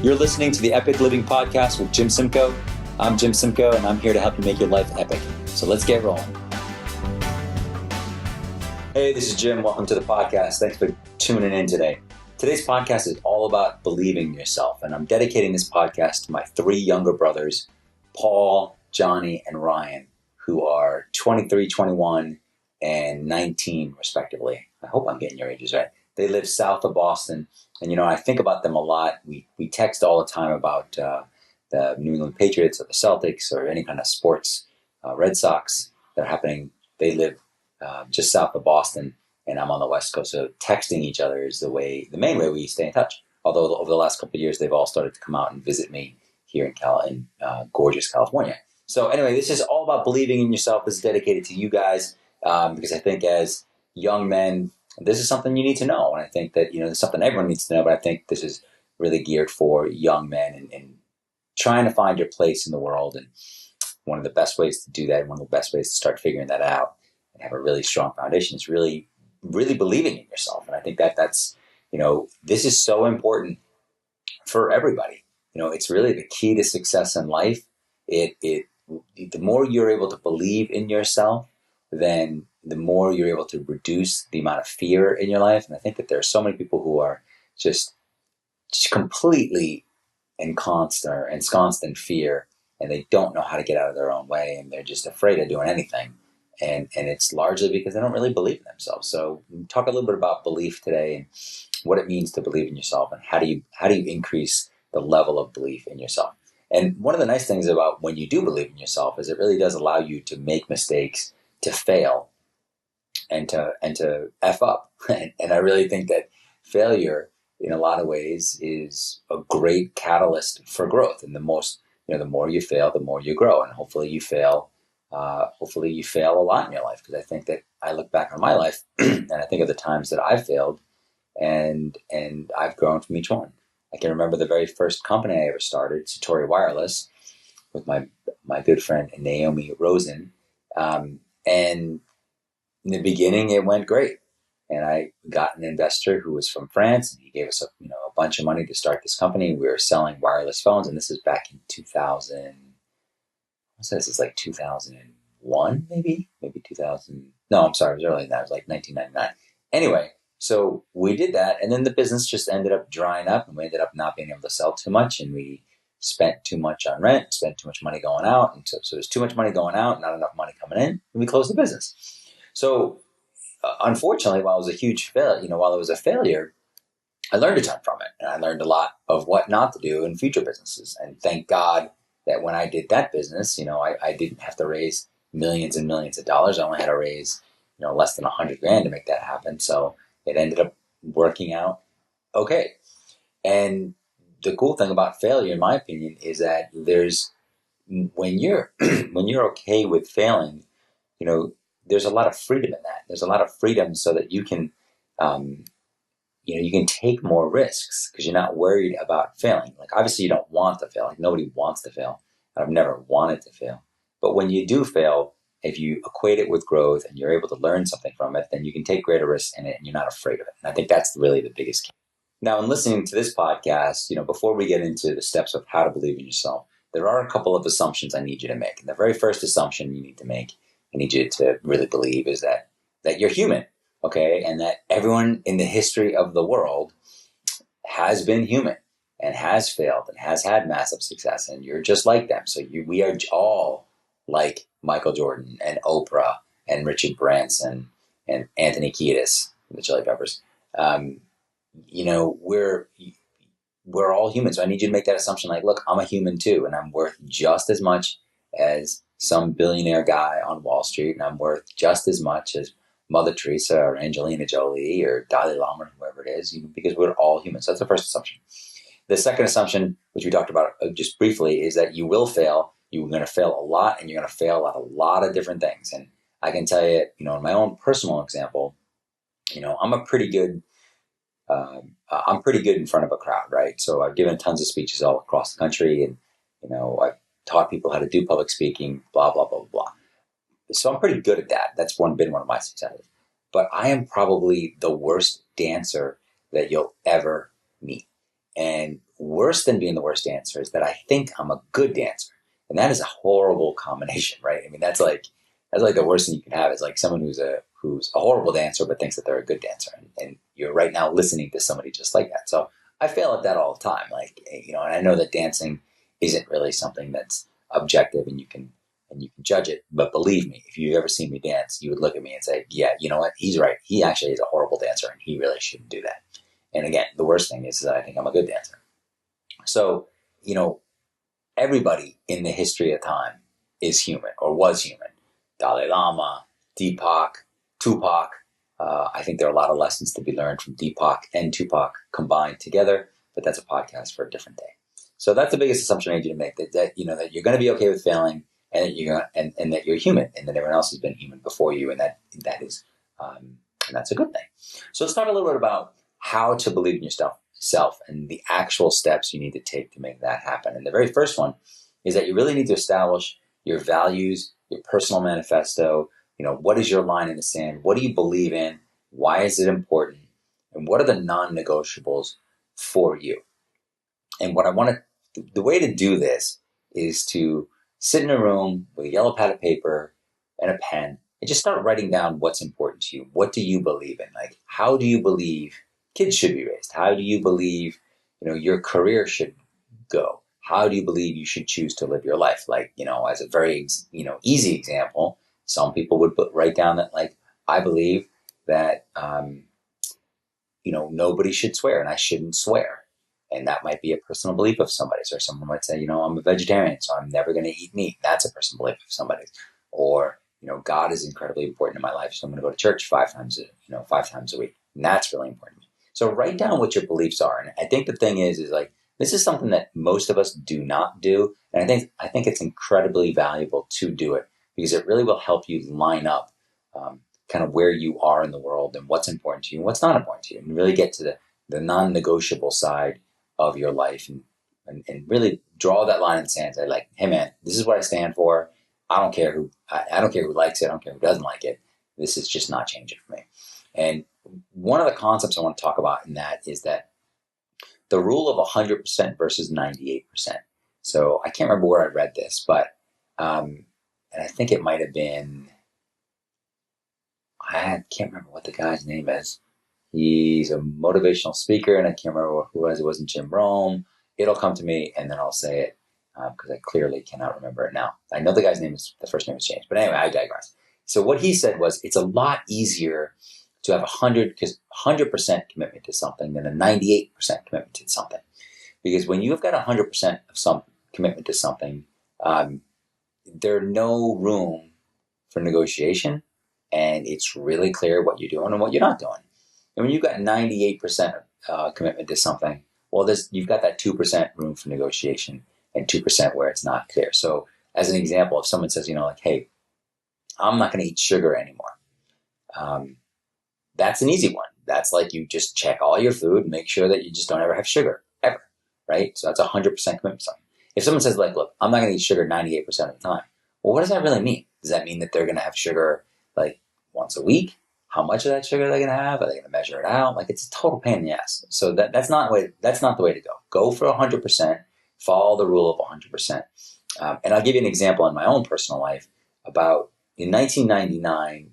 You're listening to the Epic Living Podcast with Jim SImcoe. I'm Jim SImcoe, and I'm here to help you make your life epic. So let's get rolling. Hey, this is Jim. Welcome to the podcast. Thanks for tuning in today. Today's podcast is all about believing in yourself, and I'm dedicating this podcast to my three younger brothers, Paul, Johnny, and Ryan, who are 23, 21, and 19, respectively. I hope I'm getting your ages right. They live south of Boston, and I think about them a lot. We text all the time about the New England Patriots or the Celtics or any kind of sports, Red Sox that are happening. They live just south of Boston, and I'm on the West Coast. So texting each other is the main way we stay in touch. Although over the last couple of years, they've all started to come out and visit me here in gorgeous California. So anyway, this is all about believing in yourself. This is dedicated to you guys because I think as young men, this is something you need to know. And I think that, it's something everyone needs to know, but I think this is really geared for young men and trying to find your place in the world. And one of the best ways to do that, one of the best ways to start figuring that out and have a really strong foundation is really, really believing in yourself. And I think that's, this is so important for everybody. It's really the key to success in life. The more you're able to believe in yourself, then the more you're able to reduce the amount of fear in your life. And I think that there are so many people who are just completely ensconced in fear, and they don't know how to get out of their own way, and they're just afraid of doing anything. And it's largely because they don't really believe in themselves. So we'll talk a little bit about belief today and what it means to believe in yourself, and how do you increase the level of belief in yourself. And one of the nice things about when you do believe in yourself is it really does allow you to make mistakes, to fail, and to F up. And I really think that failure in a lot of ways is a great catalyst for growth. And the more you fail, the more you grow. And hopefully you fail a lot in your life. Because I think that I look back on my life and I think of the times that I've failed and I've grown from each one. I can remember the very first company I ever started, Seewhy Wireless, with my good friend Naomi Rosen. And in the beginning, it went great. And I got an investor who was from France, and he gave us a bunch of money to start this company. We were selling wireless phones, and this is back in 2000. What's this? It's like 2001, maybe 2000. No, I'm sorry, it was earlier than that. It was like 1999. Anyway, so we did that, and then the business just ended up drying up, and we ended up not being able to sell too much, and we spent too much on rent, spent too much money going out, and so there's too much money going out, not enough money coming in, and we closed the business. So unfortunately, while it was a huge while it was a failure, I learned a ton from it, and I learned a lot of what not to do in future businesses. And thank God that when I did that business, I didn't have to raise millions and millions of dollars. I only had to raise, less than $100,000 to make that happen. So it ended up working out okay. And the cool thing about failure, in my opinion, is that when you're okay with failing, there's a lot of freedom in that. There's a lot of freedom so that you can, you can take more risks because you're not worried about failing. Like, obviously you don't want to fail. Like, nobody wants to fail. I've never wanted to fail. But when you do fail, if you equate it with growth and you're able to learn something from it, then you can take greater risks in it and you're not afraid of it. And I think that's really the biggest key. Now, in listening to this podcast, before we get into the steps of how to believe in yourself, there are a couple of assumptions I need you to make. And the very first assumption you need to make, I need you to really believe, is that you're human, okay? And that everyone in the history of the world has been human and has failed and has had massive success, and you're just like them. So we are all like Michael Jordan and Oprah and Richard Branson and Anthony Kiedis, the Chili Peppers. We're all human. So I need you to make that assumption. Like, look, I'm a human too, and I'm worth just as much as some billionaire guy on Wall Street, and I'm worth just as much as Mother Teresa or Angelina Jolie or Dalai Lama or whoever it is, because we're all human. So that's the first assumption. The second assumption, which we talked about just briefly, is that you will fail. You're going to fail a lot, and you're going to fail at a lot of different things. And I can tell you, in my own personal example, I'm pretty good in front of a crowd, right? So I've given tons of speeches all across the country, and I've taught people how to do public speaking, blah, blah, blah, blah, blah. So I'm pretty good at that. That's been one of my successes. but I am probably the worst dancer that you'll ever meet. And worse than being the worst dancer is that I think I'm a good dancer. And that is a horrible combination, right? I mean, that's like the worst thing you can have is like someone who's a horrible dancer but thinks that they're a good dancer. And you're right now listening to somebody just like that. So I fail at that all the time. Like, and I know that dancing isn't really something that's objective and you can judge it. But believe me, if you've ever seen me dance, you would look at me and say, yeah, you know what? He's right. He actually is a horrible dancer and he really shouldn't do that. And again, the worst thing is that I think I'm a good dancer. So, everybody in the history of time is human or was human. Dalai Lama, Deepak, Tupac. I think there are a lot of lessons to be learned from Deepak and Tupac combined together, but that's a podcast for a different day. So that's the biggest assumption I need you to make, that you're going to be okay with failing, and that you're human, and that everyone else has been human before you, and that is and that's a good thing. So let's talk a little bit about how to believe in yourself and the actual steps you need to take to make that happen. And the very first one is that you really need to establish your values, your personal manifesto. What is your line in the sand? What do you believe in? Why is it important? And what are the non-negotiables for you? And the way to do this is to sit in a room with a yellow pad of paper and a pen and just start writing down what's important to you. What do you believe in? Like, how do you believe kids should be raised? How do you believe, your career should go? How do you believe you should choose to live your life? Like, as a very, easy example, some people would write down that, like, I believe that, nobody should swear and I shouldn't swear. And that might be a personal belief of somebody's. Or someone might say, I'm a vegetarian, so I'm never going to eat meat. That's a personal belief of somebody's. Or, God is incredibly important in my life, so I'm going to go to church 5 times a week. And that's really important to me. So write down what your beliefs are. And I think the thing is like, this is something that most of us do not do. And I think it's incredibly valuable to do it, because it really will help you line up kind of where you are in the world and what's important to you and what's not important to you, and really get to the non-negotiable side of your life, and really draw that line in the sand. Say, like, hey man, this is what I stand for. I don't care who likes it. I don't care who doesn't like it. This is just not changing for me. And one of the concepts I want to talk about in that is that the rule of 100% versus 98%. So I can't remember where I read this, but and I think it might have been, I can't remember what the guy's name is. He's a motivational speaker, and I can't remember who it was. It wasn't Jim Rome. It'll come to me, and then I'll say it, because I clearly cannot remember it now. I know the first name has changed. But anyway, I digress. So what he said was, it's a lot easier to have 100% commitment to something than a 98% commitment to something. Because when you've got 100% of some commitment to something, there's no room for negotiation, and it's really clear what you're doing and what you're not doing. And when you've got 98% commitment to something, well, you've got that 2% room for negotiation and 2% where it's not clear. So as an example, if someone says, like, hey, I'm not going to eat sugar anymore. That's an easy one. That's like, you just check all your food and make sure that you just don't ever have sugar, ever, right? So that's 100% commitment to something. If someone says, like, look, I'm not going to eat sugar 98% of the time. Well, what does that really mean? Does that mean that they're going to have sugar like once a week? How much of that sugar are they going to have? Are they going to measure it out? Like, it's a total pain in the ass. So that's not the way to go. Go for 100%. Follow the rule of 100%. And I'll give you an example in my own personal life. In 1999,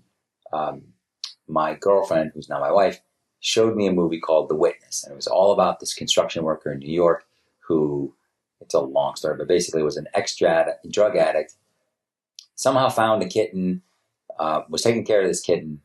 my girlfriend, who's now my wife, showed me a movie called The Witness. And it was all about this construction worker in New York who, it's a long story, but basically was an ex-drug addict, somehow found a kitten, was taking care of this kitten,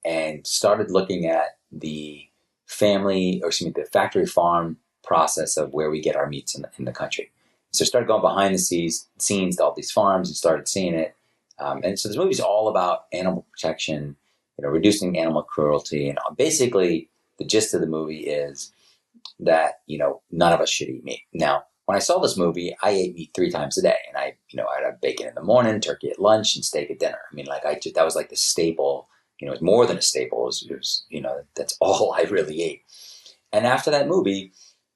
and started looking at the factory farm process of where we get our meats in the country. So started going behind the scenes to all these farms and started seeing it. And so this movie is all about animal protection, reducing animal cruelty. And basically the gist of the movie is that, none of us should eat meat. Now, when I saw this movie, I ate meat 3 times a day. And I'd have bacon in the morning, turkey at lunch, and steak at dinner. I mean, that was like the staple. It was more than a staple. It was that's all I really ate. And after that movie,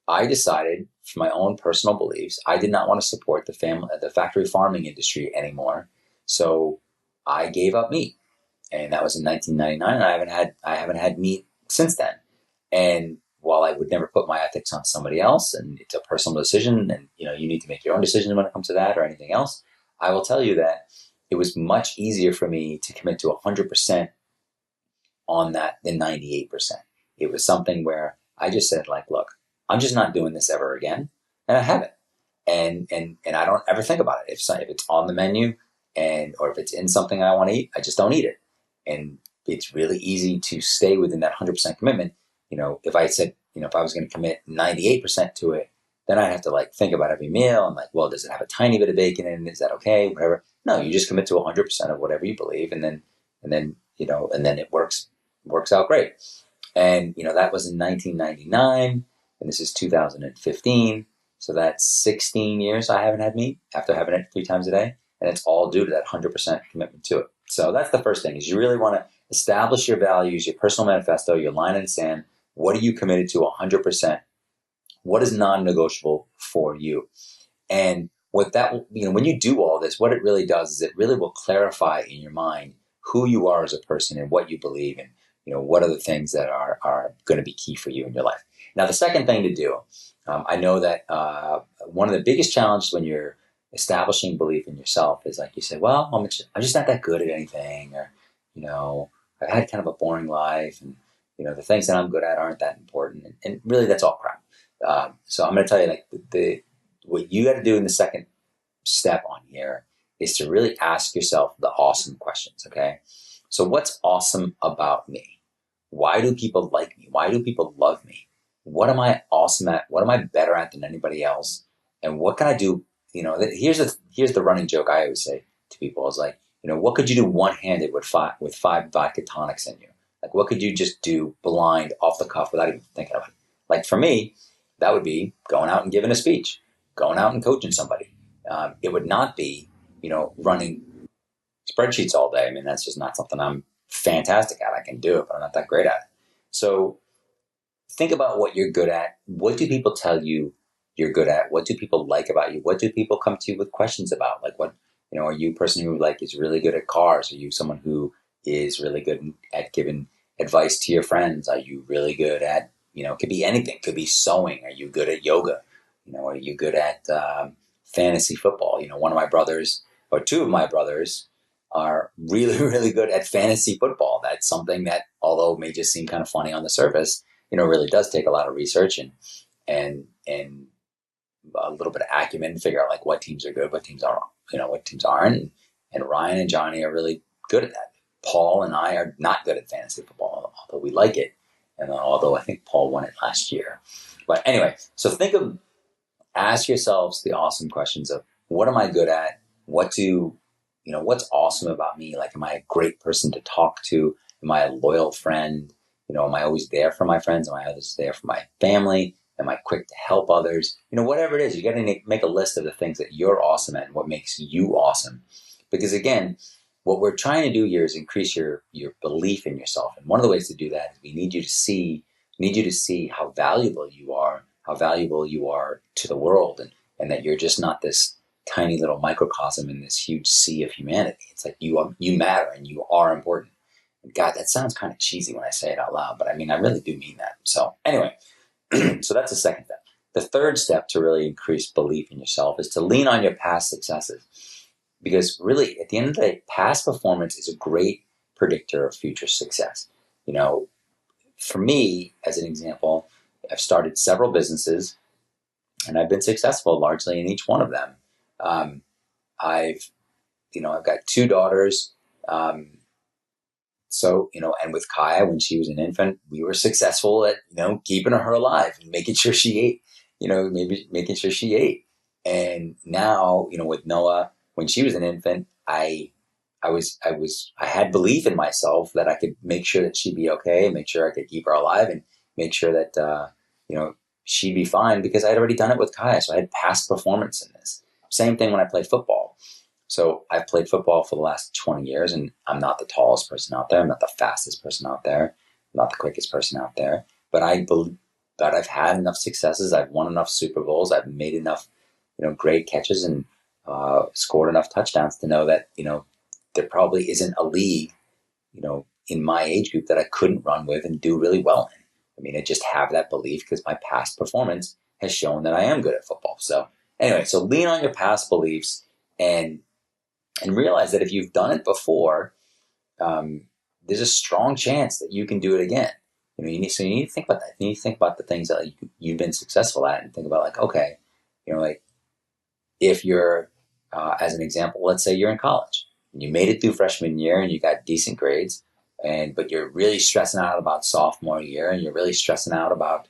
I decided, for my own personal beliefs, I did not want to support the factory farming industry anymore. So I gave up meat. And that was in 1999. And I haven't had meat since then. And while I would never put my ethics on somebody else, and it's a personal decision, and you need to make your own decision when it comes to that or anything else, I will tell you that it was much easier for me to commit to 100% on that than 98%. It was something where I just said, like, look, I'm just not doing this ever again, and I haven't. And I don't ever think about it. If it's on the menu or if it's in something I want to eat, I just don't eat it. And it's really easy to stay within that 100% commitment. If I said, if I was going to commit 98% to it, then I'd have to like think about every meal. I'm like, well, does it have a tiny bit of bacon in it? Is that okay? Whatever. No, you just commit to 100% of whatever you believe, and then it works out great. And that was in 1999, and this is 2015. So that's 16 years I haven't had meat after having it 3 times a day, and it's all due to that 100% commitment to it. So that's the first thing: is you really want to establish your values, your personal manifesto, your line in the sand. What are you committed to 100%? What is non-negotiable for you? And what that, when you do all this, what it really does is it really will clarify in your mind who you are as a person and what you believe in. What are the things that are going to be key for you in your life. Now, the second thing to do, I know that one of the biggest challenges when you're establishing belief in yourself is like you say, well, I'm just not that good at anything, or, I've had kind of a boring life, and, the things that I'm good at aren't that important. And really, that's all crap. So I'm going to tell you, like, what you got to do in the second step on here is to really ask yourself the awesome questions, okay? So what's awesome about me? Why do people like me? Why do people love me? What am I awesome at? What am I better at than anybody else? And what can I do? Here's the running joke I always say to people is like, what could you do one-handed with five vodka tonics in you? Like, what could you just do blind, off the cuff, without even thinking of it? Like, for me, that would be going out and giving a speech, going out and coaching somebody. It would not be, running spreadsheets all day. I mean, that's just not something I'm fantastic at. I can do it, but I'm not that great at it. So think about what you're good at. What do people tell you you're good at? What do people like about you? What do people come to you with questions about? Like, what, are you a person who is really good at cars? Are you someone who is really good at giving advice to your friends? Are you really good at, it could be anything. It could be sewing. Are you good at yoga? Are you good at fantasy football? One of my brothers, or 2 of my brothers, are really, really good at fantasy football. That's something that, although it may just seem kind of funny on the surface, really does take a lot of research and a little bit of acumen to figure out like what teams are good, what teams aren't, what teams aren't. And Ryan and Johnny are really good at that. Paul and I are not good at fantasy football, although we like it. And although I think Paul won it last year. But anyway, so ask yourselves the awesome questions of, what am I good at? What's awesome about me? Like, am I a great person to talk to? Am I a loyal friend? Am I always there for my friends? Am I always there for my family? Am I quick to help others? Whatever it is, you got to make a list of the things that you're awesome at and what makes you awesome. Because again, what we're trying to do here is increase your belief in yourself. And one of the ways to do that is we need you to see how valuable you are to the world, and that you're just not this tiny little microcosm in this huge sea of humanity. It's like you matter and you are important. And God, that sounds kind of cheesy when I say it out loud, but I mean, I really do mean that. So anyway, so that's the second step. The third step to really increase belief in yourself is to lean on your past successes. Because really, at the end of the day, past performance is a great predictor of future success. For me, as an example, I've started several businesses and I've been successful largely in each one of them. I've got 2 daughters. And with Kaya, when she was an infant, we were successful at, keeping her alive and making sure she ate, making sure she ate. And now, with Noah, when she was an infant, I had belief in myself that I could make sure that she'd be okay, make sure I could keep her alive, and make sure that, she'd be fine, because I had already done it with Kaya. So I had past performance in this. Same thing when I played football. So I've played football for the last 20 years, and I'm not the tallest person out there. I'm not the fastest person out there. I'm not the quickest person out there. But I believe that I've had enough successes. I've won enough Super Bowls. I've made enough, great catches and scored enough touchdowns to know that, there probably isn't a league in my age group that I couldn't run with and do really well in. I mean, I just have that belief because my past performance has shown that I am good at football. So anyway, so lean on your past beliefs and realize that if you've done it before, there's a strong chance that you can do it again. You need to think about that. You need to think about the things that you've been successful at and think about like, okay, like if you're, as an example, let's say you're in college and you made it through freshman year and you got decent grades, but you're really stressing out about sophomore year and you're really stressing out about,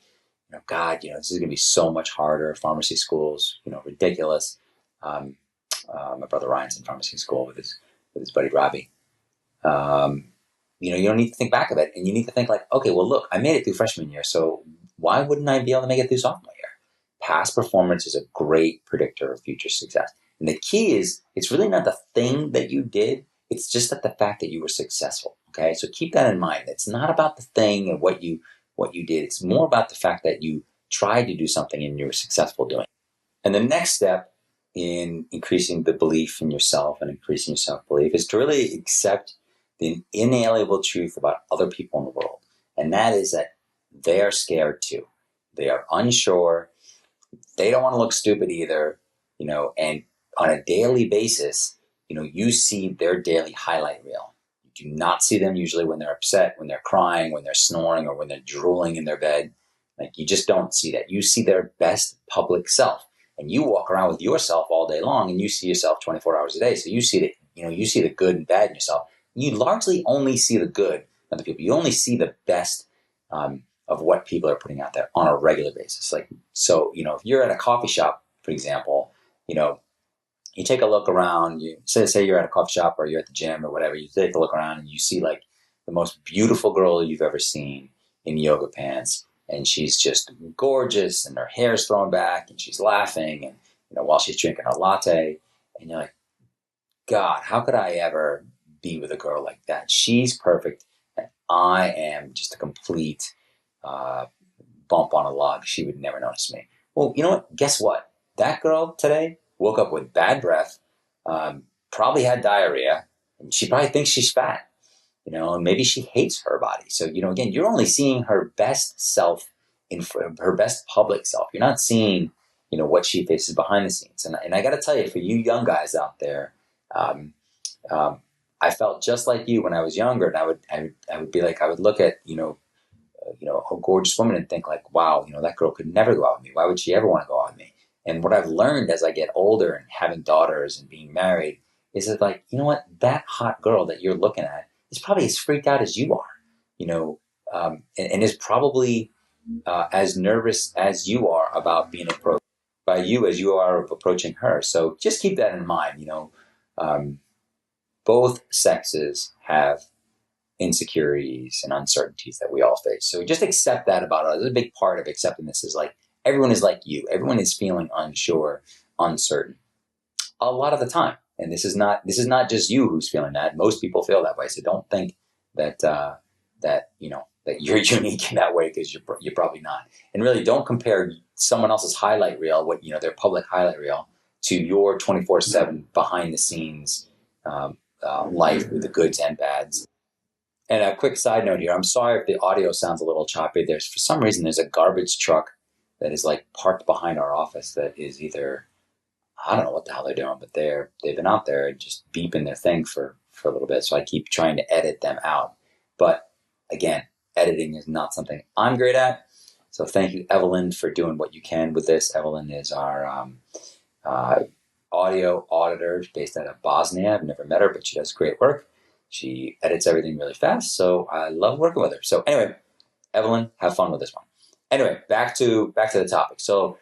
God, this is going to be so much harder. Pharmacy school's, ridiculous. My brother Ryan's in pharmacy school with his buddy Robbie. You don't need to think back of it, and you need to think like, okay, well, look, I made it through freshman year, so why wouldn't I be able to make it through sophomore year? Past performance is a great predictor of future success. And the key is, it's really not the thing that you did, it's just that the fact that you were successful, okay? So keep that in mind. It's not about the thing and what you did. It's more about the fact that you tried to do something and you were successful doing it. And the next step in increasing the belief in yourself and increasing your self-belief is to really accept the inalienable truth about other people in the world. And that is that they are scared too. They are unsure. They don't want to look stupid either, and on a daily basis, you see their daily highlight reel. You do not see them usually when they're upset, when they're crying, when they're snoring, or when they're drooling in their bed. Like, you just don't see that. You see their best public self. And you walk around with yourself all day long and you see yourself 24 hours a day. So you see the good and bad in yourself. You largely only see the good of the people. You only see the best of what people are putting out there on a regular basis. Like, so, if you're at a coffee shop, for example, you take a look around, you say you're at a coffee shop or you're at the gym or whatever, you take a look around and you see like the most beautiful girl you've ever seen in yoga pants. And she's just gorgeous and her hair's thrown back and she's laughing and, while she's drinking her latte, and you're like, God, how could I ever be with a girl like that? She's perfect. And I am just a complete bump on a log. She would never notice me. Well, you know what? Guess what? That girl today woke up with bad breath, probably had diarrhea, and she probably thinks she's fat. And maybe she hates her body. So, again, you're only seeing her best self her best public self. You're not seeing, what she faces behind the scenes. And I got to tell you, for you young guys out there, I felt just like you when I was younger, and I would be like, I would look at, a gorgeous woman and think like, wow, that girl could never go out with me. Why would she ever want to go out with me? And what I've learned as I get older and having daughters and being married is that, like, that hot girl that you're looking at is probably as freaked out as you are, and is probably as nervous as you are about being approached by you as you are of approaching her. So just keep that in mind. Both sexes have insecurities and uncertainties that we all face. So just accept that about us. A big part of accepting this is like, everyone is like you. Everyone is feeling unsure, uncertain a lot of the time. And this is not just you who's feeling that. Most people feel that way. So don't think that that you're unique in that way, because you're probably not. And really, don't compare someone else's highlight reel, their public highlight reel, to your 24/7 behind the scenes life with the goods and bads. And a quick side note here: I'm sorry if the audio sounds a little choppy. For some reason there's a garbage truck that is like parked behind our office that is either, I don't know what the hell they're doing, but they've been out there just beeping their thing for a little bit. So I keep trying to edit them out. But again, editing is not something I'm great at. So thank you, Evelyn, for doing what you can with this. Evelyn is our audio auditor based out of Bosnia. I've never met her, but she does great work. She edits everything really fast, so I love working with her. So anyway, Evelyn, have fun with this one. Anyway, back to the topic. So,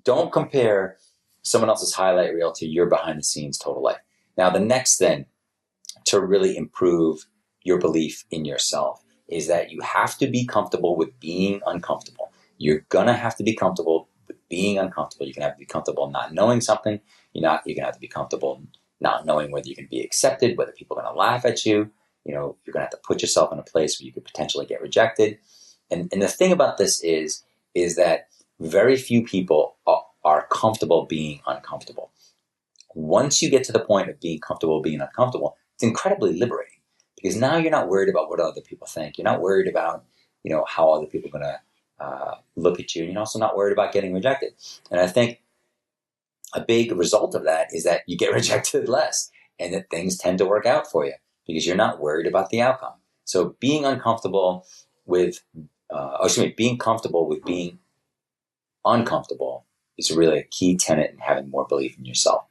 don't compare someone else's highlight reel to your behind the scenes total life. Now, the next thing to really improve your belief in yourself is that you have to be comfortable with being uncomfortable. You're going to have to be comfortable with being uncomfortable. You're going to have to be comfortable not knowing something. You're going to have to be comfortable not knowing whether you can be accepted, whether people are going to laugh at you. You're going to have to put yourself in a place where you could potentially get rejected. And the thing about this is that very few people are comfortable being uncomfortable. Once you get to the point of being comfortable being uncomfortable, it's incredibly liberating, Because now you're not worried about what other people think. You're not worried about, how other people are going to look at you. And you're also not worried about getting rejected. And I think a big result of that is that you get rejected less and that things tend to work out for you because you're not worried about the outcome. So being uncomfortable with, being comfortable with being uncomfortable is really a key tenet in having more belief in yourself.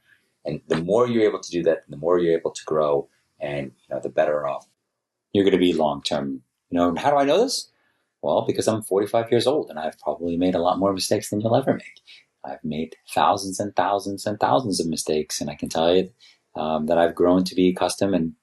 And the more you're able to do that, the more you're able to grow, and the better off you're going to be long term. How do I know this? Well, because I'm 45 years old and I've probably made a lot more mistakes than you'll ever make. I've made thousands and thousands and thousands of mistakes, and I can tell you that I've grown to be accustomed and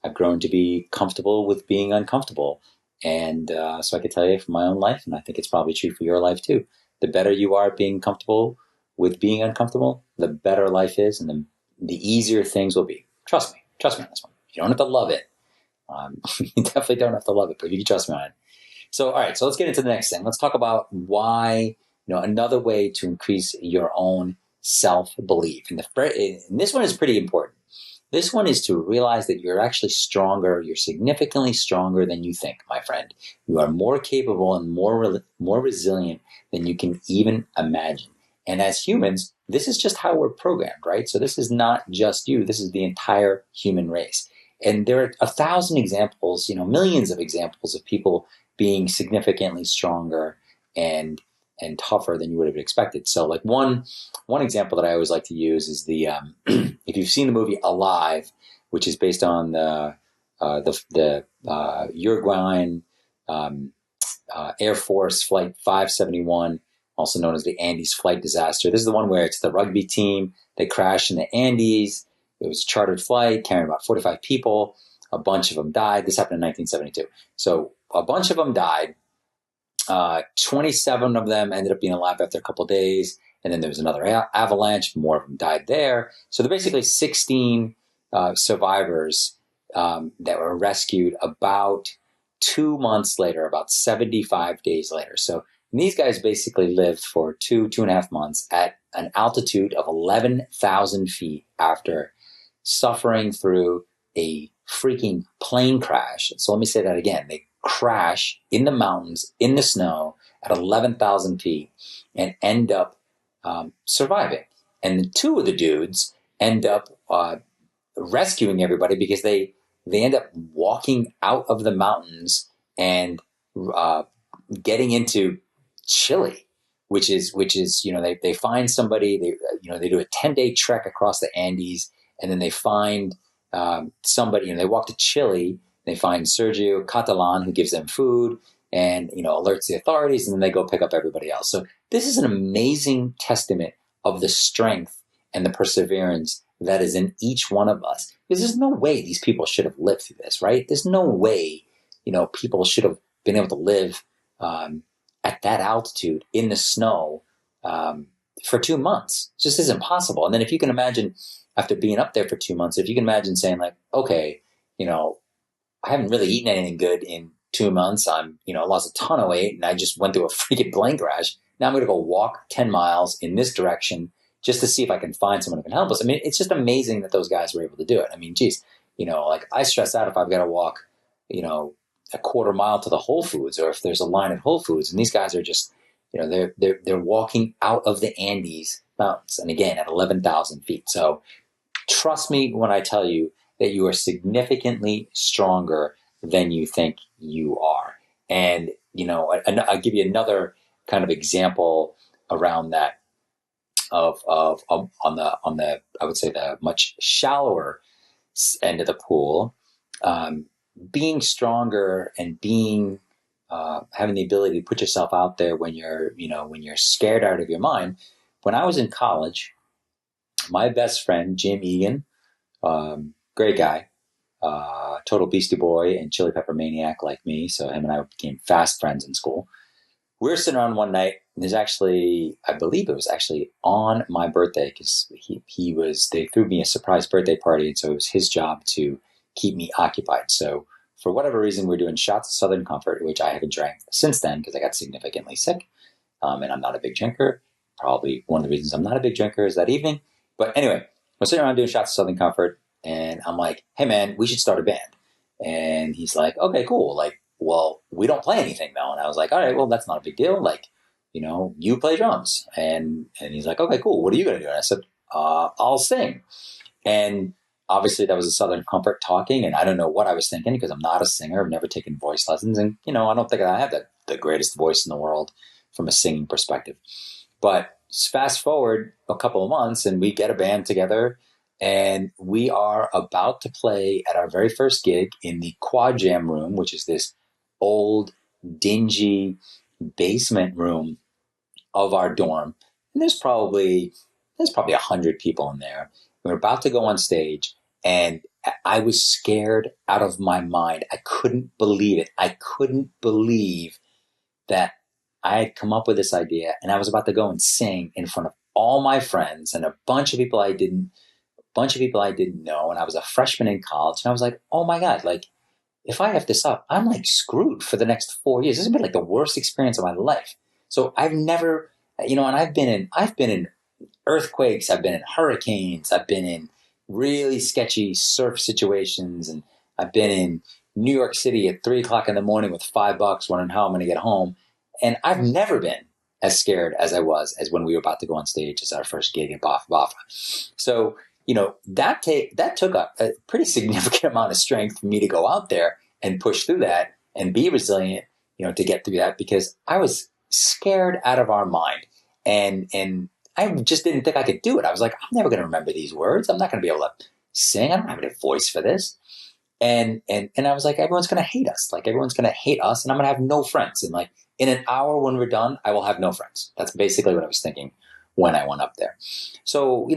I've grown to be comfortable with being uncomfortable. And so I can tell you from my own life, and I think it's probably true for your life too, the better you are at being comfortable with being uncomfortable, the better life is, and the easier things will be. Trust me on this one. You don't have to love it. You definitely don't have to love it, but you can trust me on it. So, all right, so let's get into the next thing. Let's talk about why, another way to increase your own self-belief. And this one is pretty important. This one is to realize that you're actually stronger. You're significantly stronger than you think, my friend. You are more capable and more resilient than you can even imagine. And as humans, this is just how we're programmed, right? So this is not just you. This is the entire human race. And there are 1,000 examples, millions of examples of people being significantly stronger and tougher than you would have expected. So like one example that I always like to use is the if you've seen the movie Alive, which is based on the Uruguayan Air Force Flight 571, also known as the Andes flight disaster. This is the one where it's the rugby team. They crashed in the Andes. It was a chartered flight carrying about 45 people. A bunch of them died. This happened in 1972. So a bunch of them died. 27 of them ended up being alive after a couple of days. And then there was another avalanche. More of them died there. So there are basically 16 survivors that were rescued about 2 months later, about 75 days later. So these guys basically lived for 2.5 months at an altitude of 11,000 feet after suffering through a freaking plane crash. So let me say that again. They crash in the mountains, in the snow, at 11,000 feet and end up surviving. And two of the dudes end up rescuing everybody because they end up walking out of the mountains and getting into Chile, which is they find somebody, they do a 10-day trek across the Andes, and then they find somebody, they walk to Chile. They find Sergio Catalan, who gives them food and, alerts the authorities, and then they go pick up everybody else. So this is an amazing testament of the strength and the perseverance that is in each one of us. Because there's no way these people should have lived through this, right? There's no way, people should have been able to live at that altitude in the snow for 2 months. It just isn't possible. And then if you can imagine, after being up there for 2 months, if you can imagine saying like, okay, I haven't really eaten anything good in 2 months. I lost a ton of weight and I just went through a freaking plane crash. Now I'm going to go walk 10 miles in this direction just to see if I can find someone who can help us. I mean, it's just amazing that those guys were able to do it. I mean, geez, like I stress out if I've got to walk, a quarter mile to the Whole Foods, or if there's a line at Whole Foods, and these guys are just, they're walking out of the Andes mountains. And again, at 11,000 feet. So trust me when I tell you that you are significantly stronger than you think you are. And, I'll give you another kind of example around that of on the, I would say the much shallower end of the pool, being stronger and being, having the ability to put yourself out there when you're scared out of your mind. When I was in college, my best friend, Jim Egan, great guy, total Beastie Boy and Chili Pepper maniac like me. So him and I became fast friends in school. We were sitting around one night, and I believe it was actually on my birthday, because they threw me a surprise birthday party, and so it was his job to keep me occupied. So for whatever reason, we're doing shots of Southern Comfort, which I haven't drank since then because I got significantly sick, and I'm not a big drinker. Probably one of the reasons I'm not a big drinker is that evening. But anyway, we're sitting around doing shots of Southern Comfort, and I'm like, hey man, we should start a band. And he's like, okay, cool. Like, well, we don't play anything though. And I was like, all right, well, that's not a big deal. Like, you play drums. And he's like, okay, cool. What are you going to do? And I said, I'll sing. And obviously that was a Southern comfort talking. And I don't know what I was thinking because I'm not a singer. I've never taken voice lessons. And, I don't think I have the greatest voice in the world from a singing perspective. But fast forward a couple of months and we get a band together and we are about to play at our very first gig in the Quad Jam room, which is this old, dingy basement room of our dorm. And there's probably 100 people in there. We're about to go on stage and I was scared out of my mind. I couldn't believe it. I couldn't believe that I had come up with this idea and I was about to go and sing in front of all my friends and a bunch of people I didn't know. And I was a freshman in college and I was like, oh my God, like if I F this up, I'm like screwed for the next 4 years. This has been like the worst experience of my life. So I've never, and I've been in earthquakes. I've been in hurricanes. I've been in really sketchy surf situations. And I've been in New York City at 3:00 in the morning with $5 wondering how I'm going to get home. And I've never been as scared as I was as when we were about to go on stage as our first gig at Bafa Bafa. So, that took a pretty significant amount of strength for me to go out there and push through that and be resilient, to get through that because I was scared out of our mind. And I just didn't think I could do it. I was like, I'm never going to remember these words. I'm not going to be able to sing. I don't have any voice for this. And I was like, everyone's going to hate us. Like everyone's going to hate us and I'm going to have no friends. And like in an hour when we're done, I will have no friends. That's basically what I was thinking when I went up there. So,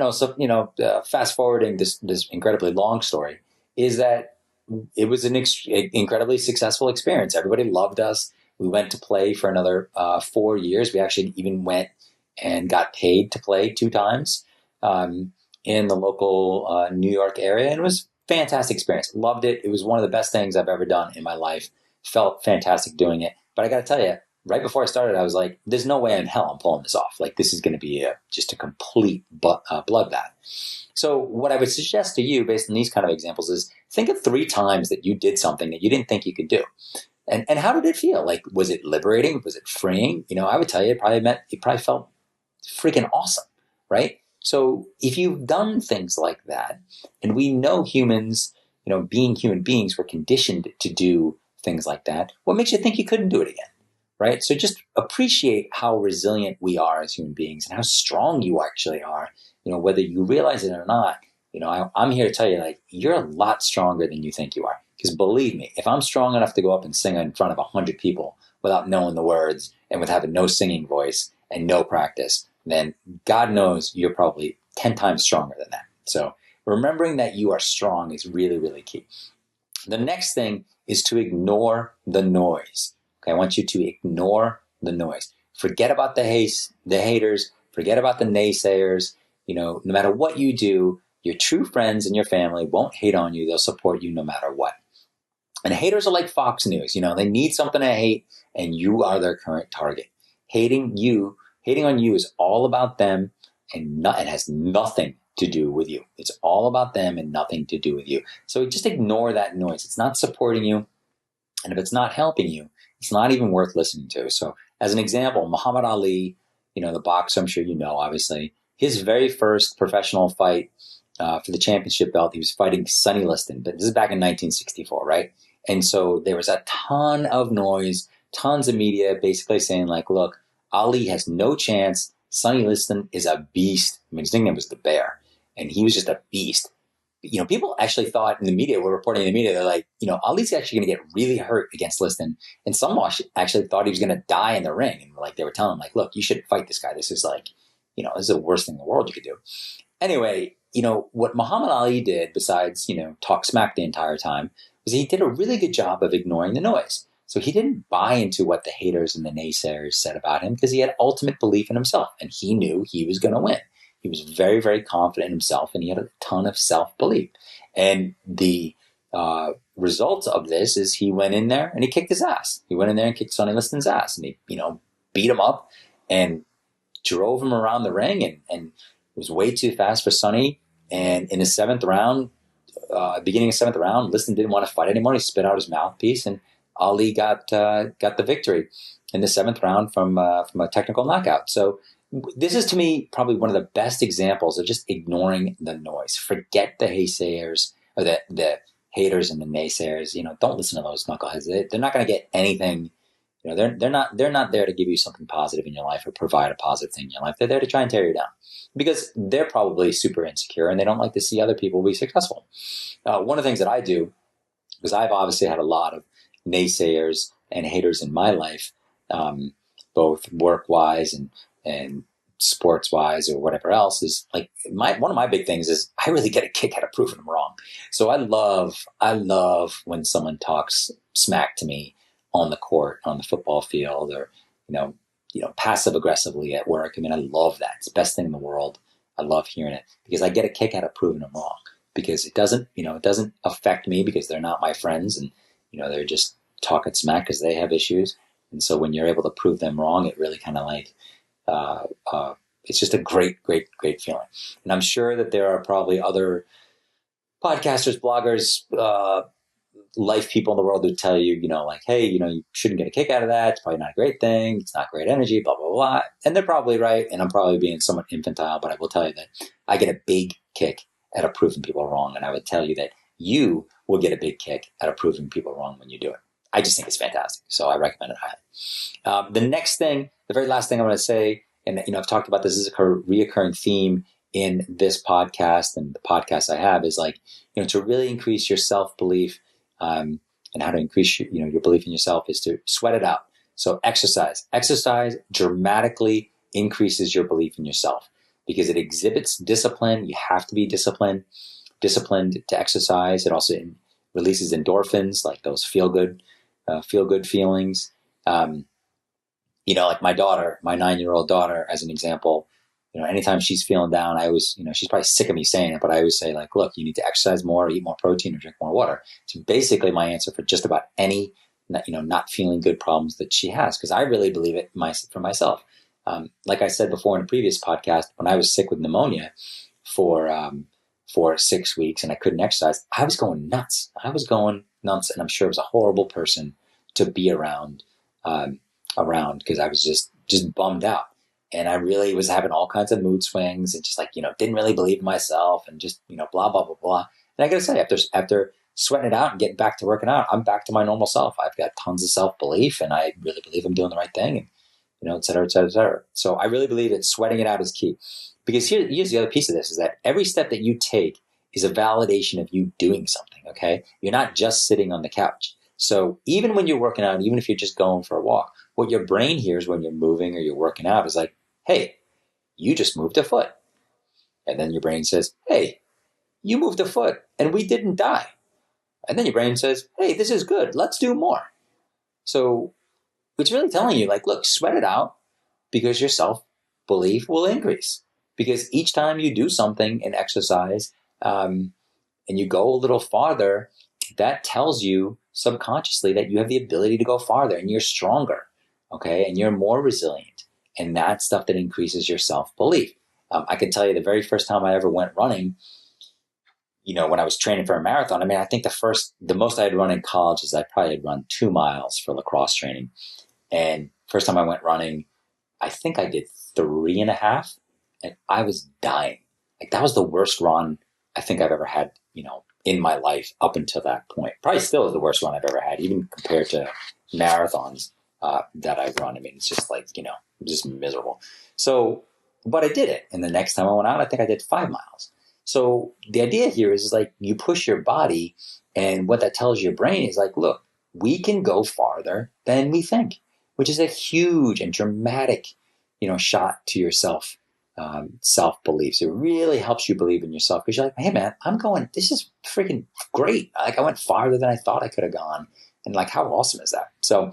fast forwarding this incredibly long story is that it was an incredibly successful experience. Everybody loved us. We went to play for another 4 years. We actually even went and got paid to play 2 times in the local New York area. And it was a fantastic experience. Loved it. It was one of the best things I've ever done in my life. Felt fantastic doing it. But I got to tell you, right before I started, I was like, there's no way in hell I'm pulling this off. Like, this is going to be just a complete bloodbath. So what I would suggest to you, based on these kind of examples, is think of 3 times that you did something that you didn't think you could do. And how did it feel? Like, was it liberating? Was it freeing? I would tell you, it probably felt freaking awesome, right? So if you've done things like that, and we know humans, being human beings, we're conditioned to do things like that, what makes you think you couldn't do it again? Right? So just appreciate how resilient we are as human beings and how strong you actually are, whether you realize it or not. I'm here to tell you, like, you're a lot stronger than you think you are. Because believe me, if I'm strong enough to go up and sing in front of 100 people without knowing the words and with having no singing voice and no practice, then God knows you're probably 10 times stronger than that. So remembering that you are strong is really, really key. The next thing is to ignore the noise. Okay, I want you to ignore the noise. Forget about the haters. Forget about the naysayers. No matter what you do, your true friends and your family won't hate on you. They'll support you no matter what. And haters are like Fox News. They need something to hate, and you are their current target. Hating on you is all about them, and it has nothing to do with you. It's all about them and nothing to do with you. So just ignore that noise. It's not supporting you. And if it's not helping you, it's not even worth listening to. So as an example, Muhammad Ali, the boxer, I'm sure obviously, his very first professional fight for the championship belt, he was fighting Sonny Liston. But this is back in 1964, right? And so there was a ton of noise, tons of media basically saying like, look, Ali has no chance. Sonny Liston is a beast. I mean, his nickname was the Bear, and he was just a beast. People actually thought in the media, were reporting in the media, they're like, Ali's actually going to get really hurt against Liston. And some actually thought he was going to die in the ring. And like, they were telling him like, look, you shouldn't fight this guy. This is like, this is the worst thing in the world you could do. Anyway, what Muhammad Ali did besides, talk smack the entire time was he did a really good job of ignoring the noise. So he didn't buy into what the haters and the naysayers said about him because he had ultimate belief in himself and he knew he was going to win. He was very, very confident in himself and he had a ton of self-belief. And the result of this is he went in there and he kicked his ass. He went in there and kicked Sonny Liston's ass and he, beat him up and drove him around the ring and it was way too fast for Sonny. And in the 7th round, beginning of 7th round, Liston didn't want to fight anymore. He spit out his mouthpiece, and Ali got the victory in the 7th round from a technical knockout. So this is, to me, probably one of the best examples of just ignoring the noise. Forget the naysayers, or the haters and the naysayers. Don't listen to those knuckleheads. They're not going to get anything. They're not there to give you something positive in your life or provide a positive thing in your life. They're there to try and tear you down, because they're probably super insecure and they don't like to see other people be successful. One of the things that I do, because I've obviously had a lot of naysayers and haters in my life, both work-wise and sports-wise or whatever else, is like one of my big things is I really get a kick out of proving them wrong. So I love when someone talks smack to me on the court, on the football field, or passive aggressively at work. I mean, I love that. It's the best thing in the world. I love hearing it because I get a kick out of proving them wrong, because it doesn't affect me, because they're not my friends, and they're just talking smack because they have issues. And so when you're able to prove them wrong, it really kind of it's just a great feeling. And I'm sure that there are probably other podcasters, bloggers, life people in the world who tell you, hey, you shouldn't get a kick out of that. It's probably not a great thing. It's not great energy, blah, blah, blah. And they're probably right. And I'm probably being somewhat infantile, but I will tell you that I get a big kick out of proving people wrong. And I would tell you that you will get a big kick out of proving people wrong when you do it. I just think it's fantastic. So I recommend it highly. The next thing, the very last thing I'm going to say, and I've talked about this, is a reoccurring theme in this podcast and the podcasts I have, is to really increase your self-belief, and how to increase your belief in yourself is to sweat it out. So exercise dramatically increases your belief in yourself because it exhibits discipline. You have to be disciplined to exercise. It also releases endorphins, like those feel good feelings. Like my daughter, my 9-year-old daughter, as an example, anytime she's feeling down, I always, she's probably sick of me saying it, but I always say, look, you need to exercise more, eat more protein, or drink more water. It's basically my answer for just about any, not feeling good problems that she has, because I really believe it for myself. Like I said before in a previous podcast, when I was sick with pneumonia for 6 weeks and I couldn't exercise, I was going nuts. And I'm sure I was a horrible person to be around because I was just bummed out. And I really was having all kinds of mood swings and just didn't really believe in myself and just, blah, blah, blah, blah. And I got to say, after sweating it out and getting back to working out, I'm back to my normal self. I've got tons of self-belief and I really believe I'm doing the right thing, and, et cetera, et cetera, et cetera. So I really believe that sweating it out is key, because here's the other piece of this, is that every step that you take is a validation of you doing something. Okay. You're not just sitting on the couch. So even when you're working out, even if you're just going for a walk, what your brain hears when you're moving or you're working out is like, hey, you just moved a foot. And then your brain says, hey, you moved a foot and we didn't die. And then your brain says, hey, this is good. Let's do more. So it's really telling you, look, sweat it out, because your self-belief will increase. Because each time you do something in exercise and you go a little farther, that tells you subconsciously that you have the ability to go farther and you're stronger, okay? And you're more resilient. And that's stuff that increases your self-belief. I can tell you the very first time I ever went running, when I was training for a marathon, I think the most I had run in college is I probably had run 2 miles for lacrosse training. And first time I went running, I think I did 3.5, and I was dying. That was the worst run I think I've ever had, in my life up until that point. Probably still is the worst run I've ever had, even compared to marathons that I've run. It's just just miserable. So, but I did it. And the next time I went out, I think I did 5 miles. So the idea here is you push your body, and what that tells your brain is look, we can go farther than we think, which is a huge and dramatic, shot to yourself. Self-belief. So it really helps you believe in yourself, because you're like, hey man, this is freaking great. I went farther than I thought I could have gone. And how awesome is that? So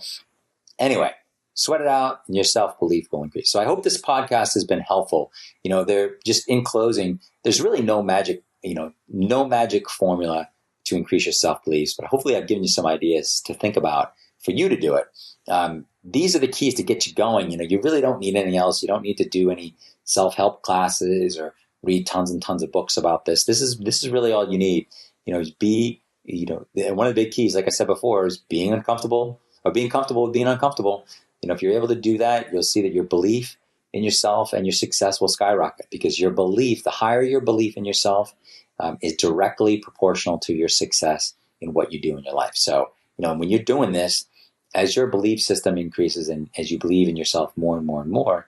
anyway, sweat it out and your self-belief will increase. So I hope this podcast has been helpful. They're just in closing, there's really no magic formula to increase your self-beliefs, but hopefully I've given you some ideas to think about for you to do it. These are the keys to get you going. You really don't need anything else. You don't need to do any self-help classes or read tons and tons of books about this. This is really all you need. And one of the big keys, like I said before, is being uncomfortable or being comfortable with being uncomfortable. If you're able to do that, you'll see that your belief in yourself and your success will skyrocket, because the higher your belief in yourself, is directly proportional to your success in what you do in your life. So, when you're doing this, as your belief system increases and as you believe in yourself more and more and more,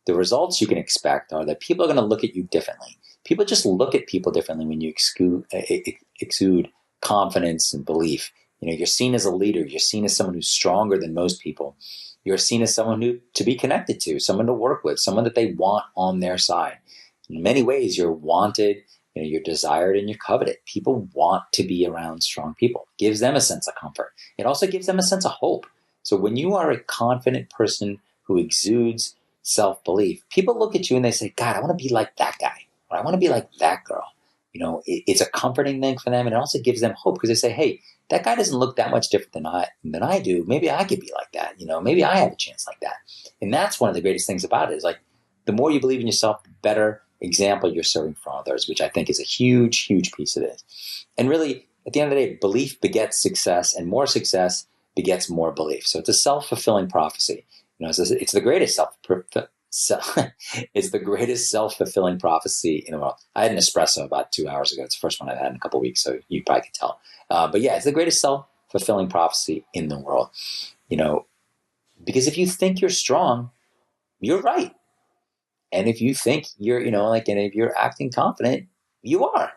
the results you can expect are that people are going to look at you differently. People just look at people differently when you exude confidence and belief. You're seen as a leader. You're seen as someone who's stronger than most people. You're seen as someone to be connected to, someone to work with, someone that they want on their side. In many ways, you're wanted, you're desired, and you're coveted. People want to be around strong people. It gives them a sense of comfort. It also gives them a sense of hope. So when you are a confident person who exudes self-belief, people look at you and they say, God, I want to be like that guy, or I want to be like that girl. It's a comforting thing for them, and it also gives them hope, because they say, hey, that guy doesn't look that much different than I do. Maybe I could be like that. Maybe I have a chance like that. And that's one of the greatest things about it, is like, the more you believe in yourself, the better example you're serving for others, which I think is a huge, huge piece of it. And really, at the end of the day, belief begets success, and more success begets more belief. So it's a self-fulfilling prophecy. It's the greatest it's the greatest self-fulfilling prophecy in the world. I had an espresso about 2 hours ago. It's the first one I've had in a couple of weeks, so you probably could tell. But yeah, it's the greatest self-fulfilling prophecy in the world. Because if you think you're strong, you're right. And if you think you're, and if you're acting confident, you are.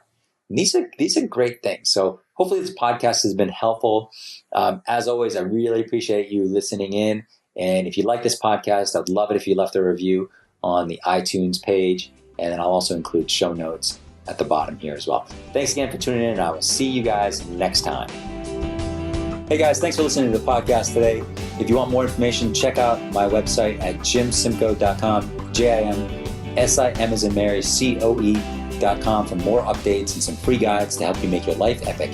And these are great things. So hopefully this podcast has been helpful. As always, I really appreciate you listening in. And if you like this podcast, I'd love it if you left a review on the iTunes page. And then I'll also include show notes at the bottom here as well. Thanks again for tuning in, and I will see you guys next time. Hey guys, thanks for listening to the podcast today. If you want more information, check out my website at jimsimcoe.com, JIMSIM as in Mary, COE.com for more updates and some free guides to help you make your life epic.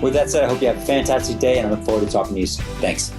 With that said, I hope you have a fantastic day, and I look forward to talking to you soon. Thanks.